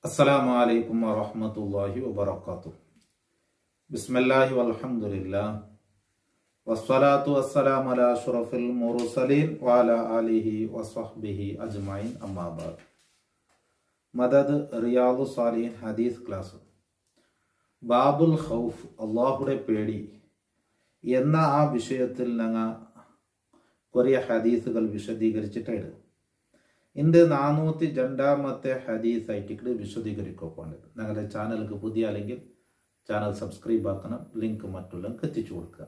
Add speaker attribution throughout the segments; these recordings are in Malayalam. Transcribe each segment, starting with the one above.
Speaker 1: അസ്സലാമു അലൈക്കും വറഹ്മത്തുള്ളാഹി വബറകാതുഹു. ബിസ്മില്ലാഹി വൽഹംദുലില്ലാഹ് വസ്സലാത്തു വസ്സലാമു അലാ അഷ്റഫിൽ മുർസലീൻ വഅലാ ആലിഹി വസ്വഹ്ബിഹി അജ്മഈൻ അമ്മാ ബഅദ്. മദദ് റിയാദു സാലിഹീൻ ഹദീസ് ക്ലാസ്. ബാബുൽ ഖൗഫ്, അള്ളാഹുടെ പേടി എന്ന ആ വിഷയത്തിൽ ഞങ്ങൾ കുറേ ഹദീസുകൾ വിശദീകരിച്ചിട്ടുണ്ട്. ഇന്ന് 402 ഹദീസായിട്ട് വിശദീകരിക്കോണ്ട്. ഞങ്ങളുടെ ചാനലിക്ക് പുതിയ അല്ലെങ്കിൽ ചാനൽ സബ്സ്ക്രൈബ് ആക്കണം, ലിങ്ക് മറ്റുള്ളവർക്ക് എത്തിച്ചു കൊടുക്കുക.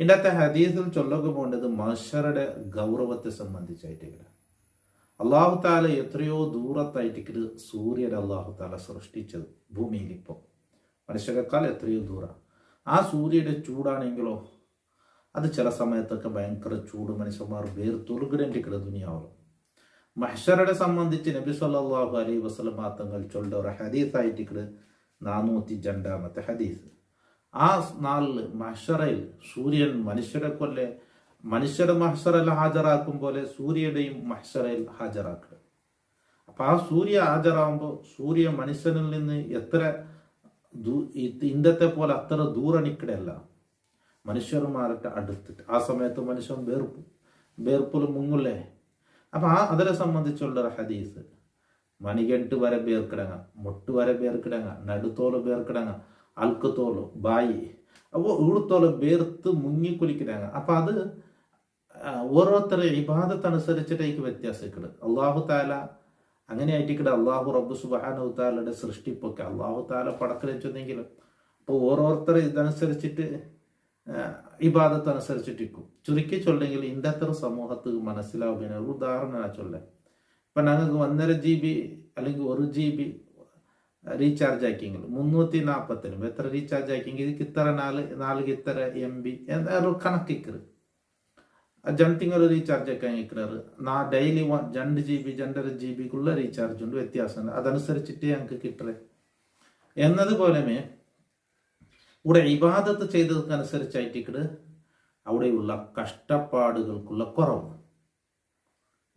Speaker 1: ഇന്നത്തെ ഹദീസിൽ ചൊല്ലുക പോകേണ്ടത് മഹ്ശറുടെ ഗൗരവത്തെ സംബന്ധിച്ചായിട്ട്. അള്ളാഹു താല എത്രയോ ദൂരത്തായിട്ട് സൂര്യൻ അള്ളാഹു താല സൃഷ്ടിച്ചത് ഭൂമിയിൽ. ഇപ്പോൾ മനുഷ്യരെക്കാൾ എത്രയോ ദൂരം. ആ സൂര്യയുടെ ചൂടാണെങ്കിലോ അത് ചില സമയത്തൊക്കെ ഭയങ്കര ചൂട്, മനുഷ്യന്മാർ വേർത്തൊലുകിടേണ്ടിക്കിട ദുനിയാവുള്ളൂ. മഹ്ശറയെ സംബന്ധിച്ച് നബി സല്ലല്ലാഹു അലൈഹി വസല്ലം തങ്ങൾ ചൊല്ലുന്ന ഒരു ഹദീസായിട്ട് 402 ഹദീസ്. ആ നാളില് മഹ്ശറയിൽ സൂര്യൻ മനുഷ്യരുടെ മഹ്ശറയിൽ ഹാജരാക്കും പോലെ സൂര്യയുടെയും മഹ്ശറയിൽ ഹാജരാക്കുക. അപ്പൊ ആ സൂര്യ ഹാജരാകുമ്പോൾ സൂര്യ മനുഷ്യനിൽ നിന്ന് എത്ര ഇന്നത്തെ പോലെ അത്ര ദൂരണിക്കിടയല്ല, മനുഷ്യന്മാരുടെ അടുത്തിട്ട്. ആ സമയത്ത് മനുഷ്യൻ വേർപ്പിൽ മുങ്ങുള്ളേ. അപ്പൊ അതിനെ സംബന്ധിച്ചുള്ള ഒരു ഹദീസ്, മണികെട്ട് വരെ ബേർക്കിടങ്ങ, മുട്ട് വരെ ബേർക്കിടങ്ങ, നടുത്തോല് ബേർക്കിടങ്ങ, അൽക്കത്തോല്, ബായി, അപ്പോൾ ഈടുത്തോല് ബേർത്ത് മുങ്ങിക്കുലിക്കിടങ്ങ. അപ്പൊ അത് ഓരോരുത്തരെ ഇബാദത്തനുസരിച്ചിട്ടേക്ക് വ്യത്യാസിക്കട്. അള്ളാഹു താല അങ്ങനെ ആയിട്ടിക്കടെ അള്ളാഹു റബ്ബ് സുബ്ഹാനഹു തആലയുടെ സൃഷ്ടിപ്പൊക്കെ അള്ളാഹു താല പടക്കൽ വെച്ചെന്നെങ്കിലും അപ്പോൾ ഓരോരുത്തരെ ഇതനുസരിച്ചിട്ട് ഇബാദത്തനുസരിച്ചിട്ടിരിക്കും. ചുരുക്കി ചൊല്ലെങ്കിൽ ഇന്നത്തെ സമൂഹത്ത് മനസ്സിലാവുന്ന ഒരു ഉദാഹരണ ചൊല്ലേ. ഇപ്പൊ ഞങ്ങൾക്ക് 1.5 GB അല്ലെങ്കിൽ 1 GB റീചാർജ് ആക്കിയെങ്കിൽ 340 എത്ര റീചാർജ് ആക്കിയെങ്കിൽ ഇതിക്ക് ഇത്ര 4 ഇത്ര MB ഒരു കണക്കിക്കറ്. ജനത്തിങ്ങൊരു റീചാർജ് ആക്കാൻ ഇക്കറ് ഡെയിലി 2 GB 2.5 GB റീചാർജ് ഉണ്ട്, വ്യത്യാസമുണ്ട്. അതനുസരിച്ചിട്ട് ഞങ്ങൾക്ക് കിട്ടറേ എന്നതുപോലെ ഇവിടെ ഇബാദത്ത് ചെയ്തതനുസരിച്ചായിട്ട് അവിടെയുള്ള കഷ്ടപ്പാടുകൾക്കുള്ള കുറവ്.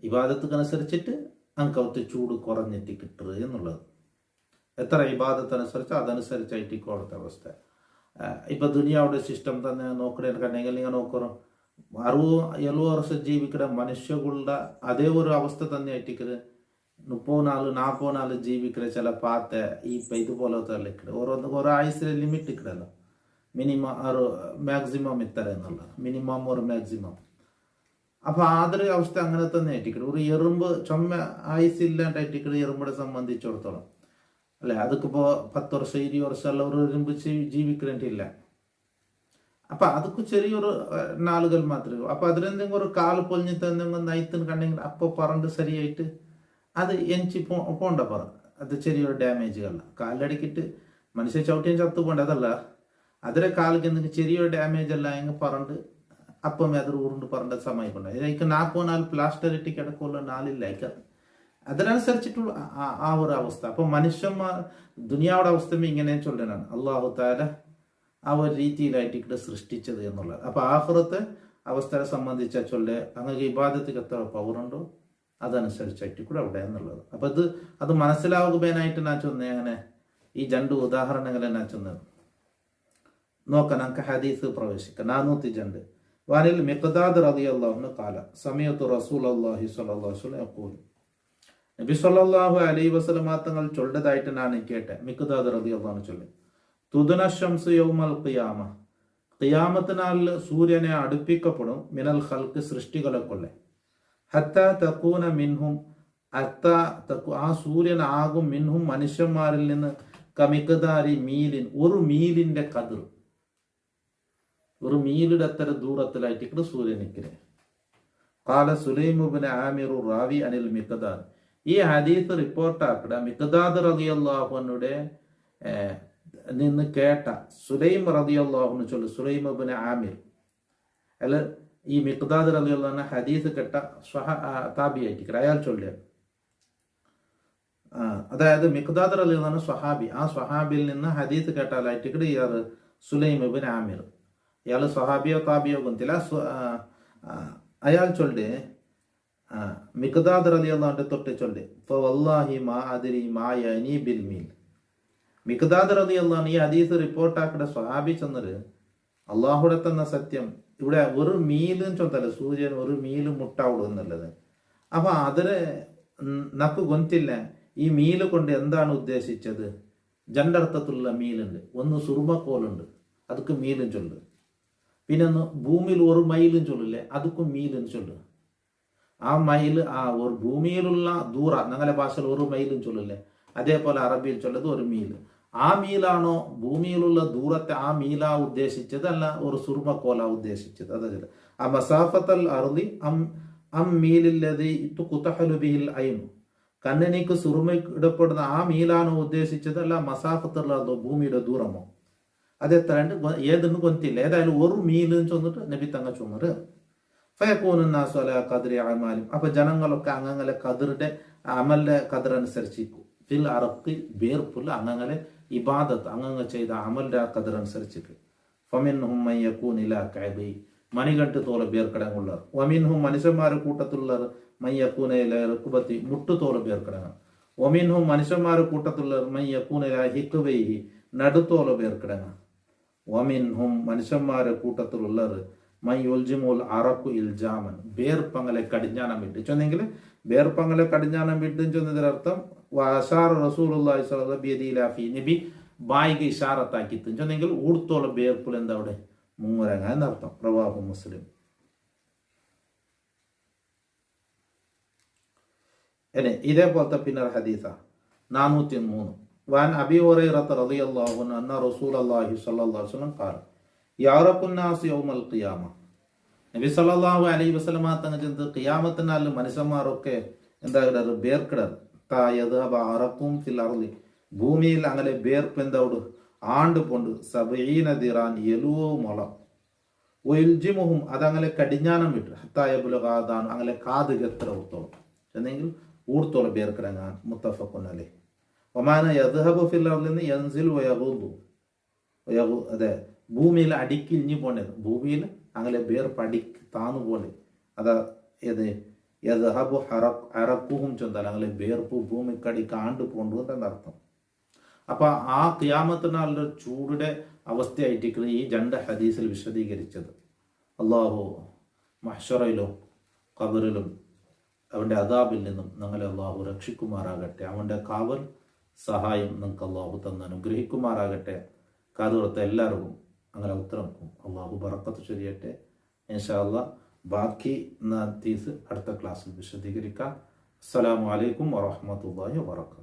Speaker 1: ഇബാദത്തനുസരിച്ചിട്ട് നമുക്ക് ചൂട് കുറഞ്ഞിട്ട് കിട്ടുക എന്നുള്ളത്. എത്ര ഇബാദത്തനുസരിച്ച് അതനുസരിച്ചായിട്ട് കൊടുത്ത അവസ്ഥ. ഇപ്പൊ ദുനിയാവുടെ സിസ്റ്റം തന്നെ നോക്കണമെങ്കിൽ നിങ്ങൾ നോക്കണം, 60-70 വർഷം ജീവിക്കുന്ന മനുഷ്യകളുടെ അതേ ഒരു അവസ്ഥ തന്നെ ആയിട്ട് 34-40 ജീവിക്കുന്ന ചില പാത്ത ഈ ഇതുപോലത്തെ ഓരോ ആയുസിലെ ലിമിറ്റ് ഇക്കടല്ലോ. മിനിമം ഒരു മാക്സിമം ഇത്ര എന്നുള്ള മിനിമം ഒരു മാക്സിമം. അപ്പൊ അതൊരു അവസ്ഥ അങ്ങനെ തന്നെ ആയിട്ടിക്കട്. ഒരു എറുമ്പ് ചുമ ആയുസില്ലാണ്ടായിട്ടിക്കട് എറുമ്പിനെ സംബന്ധിച്ചിടത്തോളം അല്ലെ, അതിക്കിപ്പോ 10 വർഷം 20 വർഷം അല്ല ഒരു എറുമ്പ് ജീവിക്കേണ്ടിയില്ല. അപ്പൊ അതൊക്കെ ചെറിയൊരു നാളുകൾ മാത്രമേ. അപ്പൊ അതിലെന്തെങ്കിലും ഒരു കാല് പൊലിഞ്ഞിട്ട് എന്തെങ്കിലും നയിത്തിന് കണ്ടെങ്കിൽ അപ്പൊ പറണ്ട് ശരിയായിട്ട് അത് എനിക്ക് പോണ്ട പറ. അത് ചെറിയൊരു ഡാമേജുകളല്ല, കാലിലടിക്കിട്ട് മനുഷ്യ ചവിട്ടിയും ചത്തു പോണ്ട അതല്ല. അതിലെ കാലിക്ക് എന്തെങ്കിലും ചെറിയൊരു ഡാമേജ് അല്ല എങ്കിൽ പറണ്ട് അപ്പം അതൊരു ഉരുണ്ട് പറണ്ട സമയമുണ്ട്. ഇതിലേക്ക് 4 പ്ലാസ്റ്റർ ഇട്ടി കിടക്കുള്ള 4 അതിനനുസരിച്ചിട്ടുള്ള ആ ഒരു അവസ്ഥ. അപ്പൊ മനുഷ്യന്മാർ ദുനിയാവുടെ അവസ്ഥ ഇങ്ങനെ ചൊല്ലനാണ് അള്ളാഹു താല ആ ഒരു രീതിയിലായിട്ട് സൃഷ്ടിച്ചത് എന്നുള്ളത്. അപ്പൊ ആഖിറത്തെ അവസ്ഥയെ സംബന്ധിച്ച ചൊല്ലേ അങ്ങനെ ഇബാദത്തിൽ എത്ര പവറുണ്ടോ അതനുസരിച്ചായിട്ട് കൂടെ അവിടെ എന്നുള്ളത്. അപ്പൊ അത് മനസ്സിലാവുകയായിട്ട് ഞാൻ ചൊന്നേ. അങ്ങനെ ഈ 2 ഉദാഹരണങ്ങളെ ഞാൻ ചൊന്നത് നോക്കാം. നമുക്ക് ഹദീസ് പ്രവേശിക്കാം. 402 വാനിൽ മിഖ്ദാദ് റളിയല്ലാഹു അൻഹു ഖാല സമയത്തു റസൂലുള്ളാഹി സ്വല്ലല്ലാഹു അലൈഹി വസല്ലം യഖൂൽ, നബി സല്ലല്ലാഹു അലൈഹി വസല്ലം തങ്ങൾ ചൊല്ലതായിട്ട് ഞാൻ കേട്ടെ. മിഖ്ദാദ് റളിയല്ലാഹു അൻഹു ചൊല്ലി, തുദ്ന ശംസു യൗമൽ ഖിയാമ, ഖിയാമത്ത് നാളിൽ സൂര്യനെ അടുപ്പിക്കപ്പെടും മിനൽ ഖൽഖ് സൃഷ്ടികളെ കൊള്ളെ, ഹത്താ തകൂന മിൻഹും, ആ സൂര്യൻ ആകും മിൻഹും മനുഷ്യന്മാരിൽ നിന്ന് കമിഖ്ദാരി മീലിൻ, ഒരു മീലിന്റെ കതിർ, ഒരു മീലിന്റെ അത്ര ദൂരത്തിലായിട്ട് സൂര്യൻ നിൽക്കണേ. ഖാല സുലൈം ഇബ്നു ആമിർ റാവി അനിൽ മിഖ്ദാദ്, ഈ ഹദീസ് റിപ്പോർട്ടാക്കട മിഖ്ദാദ് റളിയല്ലാഹു അൻഹുടെ നിന്ന് കേട്ട സുലൈം റളിയല്ലാഹു അൻഹു ചൊല്ലു. സുലൈം ഇബ്നു ആമിർ അല്ല, ഈ മിഖ്ദാദ് റളിയല്ലാഹു അൻഹു ഹദീസ് കേട്ട താബിയായിട്ട് അയാൾ ചൊല്ലിയ. അതായത് മിഖ്ദാദ് റളിയല്ലാഹു അൻഹു സ്വഹാബി, ആ സ്വഹാബിയിൽ നിന്ന് ഹദീസ് കേട്ടാലായിട്ട് ഇയാൾ സുലൈം ഇബ്നു ആമിർ, ഇയാൾ സ്വഹാബിയോ താബിയോ ഗുന്തില്ല. അയാൾ ചൊല്ലേ മിഖ്ദാദ് റളിയല്ലാഹു തൊട്ട് ചൊല്ലി ഫവല്ലാഹി മാ അദ്രി മാ യനി ബിൽ മീൽ. മിഖ്ദാദ് റളിയല്ലാഹു ഈ ഹദീസ് റിപ്പോർട്ടാക്കിയ സ്വഹാബി ചെന്നത് അള്ളാഹുടെ തന്ന സത്യം ഇവിടെ ഒരു മീലും ചൊന്നല്ല, സൂര്യൻ ഒരു മീല് മുട്ടാവുള്ളൂ എന്നുള്ളത്. അപ്പൊ അതിന് നക്ക് ഗൊന്തില്ല ഈ മീല് കൊണ്ട് എന്താണ് ഉദ്ദേശിച്ചത്. രണ്ടർത്ഥത്തിലുള്ള മീലുണ്ട്. ഒന്ന് സുറുമക്കോലുണ്ട്, അതൊക്കെ മീലും ചൊല്ല്. പിന്നെ ഒന്ന് ഭൂമിയിൽ ഒരു മൈലും ചൊല്ലില്ലേ, അതൊക്കെ മീലും ചൊല്ല്. ആ മൈൽ ഒരു ഭൂമിയിലുള്ള ദൂര ഞങ്ങളുടെ ഭാഷയിൽ ഒരു മൈലും ചൊല്ലില്ലേ, അതേപോലെ അറബിയിൽ ചൊല്ലത് ഒരു മീല്. ആ മീലാണോ ഭൂമിയിലുള്ള ദൂരത്തെ ആ മീലാ ഉദ്ദേശിച്ചത്, അല്ല ഒരു സുറുമക്കോല ഉദ്ദേശിച്ചത്. അതല്ല ആ മസാഫത്തൽ അർളി അം മീലില്ലതി കുതഹലു ബിഹിൽ ഐനു, കണ്ണിനിക്ക് സുറുമ ഇടപെടുന്ന ആ മീലാണോ ഉദ്ദേശിച്ചത്, അല്ല മസാഫത്തുള്ള ഭൂമിയുടെ ദൂരമോ. അതെത്രണ്ട് ഏതെന്ന് കൊന്തില്ല. ഏതായാലും ഒരു മീല് ചൊന്നിട്ട് നബി തങ്ങ ചുമറ് ഫയക്കൂനുന്നാസു അലാ ഖദ്രി അമാലിം. അപ്പൊ ജനങ്ങളൊക്കെ അങ്ങനെ കതിറിന്റെ അമലിന്റെ കതിറനുസരിച്ചിരിക്കും. ഫിൽ അറക്കി ബേർപ്പുള്ള അങ്ങനെ ഇബാദത്ത് അങ്ങനെ ചെയ്ത അമലിന്റെ ആ കതിറനുസരിച്ചിട്ട് ഫമിൻഹും മൻ യകൂന ഇലാ കഅബൈ, മണികെട്ട് തോല ബേർക്കടങ്ങുള്ളവർ. വമിൻഹും മനുഷ്യന്മാരുടെ കൂട്ടത്തിലുള്ളവർ മൻ യകൂന ഇലാ റുക്ബത്തി, മുട്ടുതോല ബേർക്കടങ്ങ. വമിൻഹും മനുഷ്യന്മാരുടെ കൂട്ടത്തിലുള്ളവർ മൻ യകൂന ഇലാ ഹിഖ്വൈഹി, നടുത്തോല ബേർക്കടങ്ങ. വമിൻഹും മനുഷ്യന്മാരുടെ കൂട്ടത്തിലുള്ളവർ മൻ യുൽജിമുൽ അറഖു ഇൽജാമൻ, ബേർപ്പങ്ങളെ കടിഞ്ഞാനം വിട്ട് ചെന്നെങ്കിൽ ബേർപ്പങ്ങളെ കടിഞ്ഞാനം വിട്ട് ചെന്നതിനർത്ഥം വഅശാറ റസൂലുള്ളാഹി സ്വല്ലല്ലാഹു അലൈഹി വസല്ലം നബി ബായിക്ക് ഇഷാറത്താക്കി ചെന്നെങ്കിൽ ഊർത്തോളം ബേർപ്പുൽ എന്താ അവിടെ മുങ്ങുരങ്ങ എന്നർത്ഥം. റവാഹു മുസ്ലിം. ഇതേപോലത്തെ പിന്നെ ഹദീസ 403 വാൻ അബീ ഹുറൈറ റളിയല്ലാഹു അൻഹു അന്ന റസൂലുള്ളാഹി സ്വല്ലല്ലാഹു അലൈഹി വസല്ലം ഖാല യഅറഖുന്നാസ് യൗമൽ ഖിയാമ. നബി സല്ലല്ലാഹു അലൈഹി വസല്ലം തങ്ങൾ ചെന്ന് ഖിയാമത്തിനാല് മനുഷ്യന്മാരൊക്കെ എന്താ ബേർക്കിടർ തായദ്ഹബ അറഖും ഫിൽ അർളി, ഭൂമിയിൽ അങ്ങനെ ബേർപ്പ് എന്താവുട് ആണ്ട് പോണ്ട് 70 ദിറാൻ 70 മുളം. ഒയിൽജിമുഹും അതങ്ങനെ കടിഞ്ഞാനം വിട്ട് ഹത്തായബുലകാദാൻ അങ്ങനെ കാത് എത്ര ഊത്തോളം എന്നെങ്കിൽ ഊർത്തോളം ബേർക്കിടങ്ങാൻ. മുത്തഫഖുൻ അലൈഹി. ഒമാന യദ്ഹബു ഫിൽ അർളി യൻസിൽ വയഗുദു, അതെ ഭൂമിയിൽ അടിക്കിഞ്ഞു പോണ്ടത്, ഭൂമിയിൽ അങ്ങനെ ബേർപ്പ് അടിക്ക് താന്നു പോലെ. അതാ ഏത് യദ്ഹബു അറഖുഹും ചൊന്താൽ അങ്ങനെ ബേർപ്പ് ഭൂമിക്കടിക്ക് ആണ്ട് പോണ്ടു എന്നർത്ഥം. അപ്പൊ ആ ഖിയാമത്തിനാളുടെ ചൂടിന്റെ അവസ്ഥയായിട്ടിരിക്കുന്ന ഈ രണ്ട് ഹദീസിൽ വിശദീകരിച്ചത്. അള്ളാഹു മഹ്ശറയിലും ഖബറിലും അവന്റെ അദാബിൽ നിന്നും ഞങ്ങളെ അള്ളാഹു രക്ഷിക്കുമാറാകട്ടെ. അവന്റെ കാവൽ സഹായം നിങ്ങൾക്ക് അള്ളാഹു തന്ന് അനുഗ്രഹിക്കുമാറാകട്ടെ. കാതുകൊടുത്ത എല്ലാവർക്കും അങ്ങനെ ഉത്തരം അള്ളാഹു ബറക്കത്ത് ചൊരിയട്ടെ. ഇൻഷാ അല്ലാഹ് ബാക്കി ഹദീസ് അടുത്ത ക്ലാസ്സിൽ വിശദീകരിക്കാം. അസ്സലാമു അലൈക്കും വറഹ്മത്തുള്ളാഹി വബറകാതുഹു.